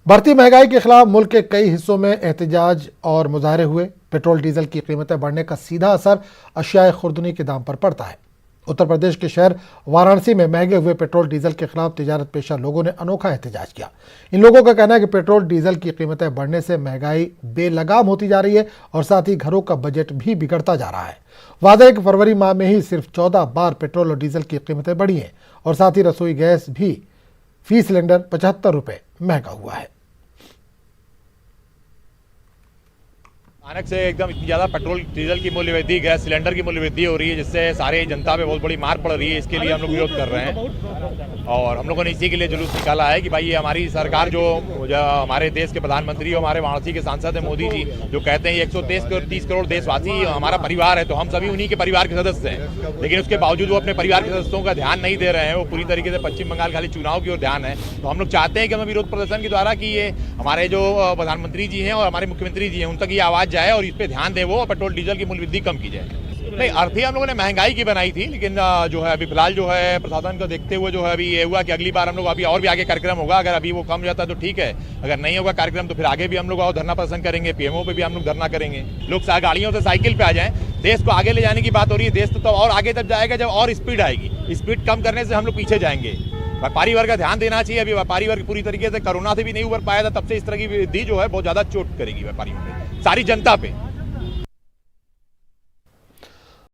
बढ़ती महंगाई के खिलाफ मुल्क के कई हिस्सों में एहतजाज और मुजाहरे हुए। पेट्रोल डीजल की कीमतें बढ़ने का सीधा असर अशियाए खुर्दनी के दाम पर पड़ता है। उत्तर प्रदेश के शहर वाराणसी में महंगे हुए पेट्रोल डीजल के खिलाफ तिजारत पेशा लोगों ने अनोखा एहतजाज किया। इन लोगों का कहना है कि पेट्रोल डीजल की कीमतें बढ़ने से महंगाई बेलगाम होती जा रही है और साथ ही घरों का बजट भी बिगड़ता जा रहा है। वादा है कि फरवरी माह में ही सिर्फ 14 बार पेट्रोल और डीजल की कीमतें बढ़ी हैं और साथ ही रसोई गैस भी फी सिलेंडर 75 रुपये महंगा हुआ है। अचानक से एकदम इतनी ज़्यादा पेट्रोल डीजल की मूल्य वृद्धि, गैस सिलेंडर की मूल्य वृद्धि हो रही है, जिससे सारे जनता पे बहुत बड़ी मार पड़ रही है। इसके लिए हम लोग विरोध कर रहे हैं और हम लोगों ने इसी के लिए जुलूस निकाला है कि भाई ये हमारी सरकार जो हमारे देश के प्रधानमंत्री और हमारे वाराणसी के सांसद हैं मोदी जी, जो कहते हैं 130 करोड़ देशवासी हमारा परिवार है, तो हम सभी उन्हीं के परिवार के सदस्य हैं। लेकिन उसके बावजूद वो अपने परिवार के सदस्यों का ध्यान नहीं दे रहे हैं। वो पूरी तरीके से पश्चिम बंगाल खाली चुनाव की ओर ध्यान है। तो हम लोग चाहते हैं कि हम विरोध प्रदर्शन के द्वारा कि ये हमारे जो प्रधानमंत्री जी हैं और हमारे मुख्यमंत्री जी हैं, उन तक ये आवाज़ जाए और इस पर ध्यान दे वो पेट्रोल डीजल की मूल्य वृद्धि कम की जाए। नहीं, अर्थ ही हम लोगों ने महंगाई की बनाई थी, लेकिन जो है अभी फिलहाल जो है प्रशासन को देखते हुए जो है अभी ये हुआ कि अगली बार हम लोग अभी और भी आगे कार्यक्रम होगा। अगर अभी वो कम जाता है तो ठीक है, अगर नहीं होगा कार्यक्रम तो फिर आगे भी हम लोग और धरना प्रदर्शन करेंगे। पीएमओ पे भी हम लोग धरना करेंगे। लोग गाड़ियों से साइकिल पे आ जाएं। देश को आगे ले जाने की बात हो रही है। देश तो और आगे तब जाएगा जब और स्पीड आएगी। स्पीड कम करने से हम लोग पीछे जाएंगे। व्यापारी वर्ग का ध्यान देना चाहिए। अभी व्यापारी वर्ग पूरी तरीके से कोरोना से भी नहीं उबर पाया था, तब से इस तरह की वृद्धि जो है बहुत ज्यादा चोट करेगी व्यापारियों पे, सारी जनता पे।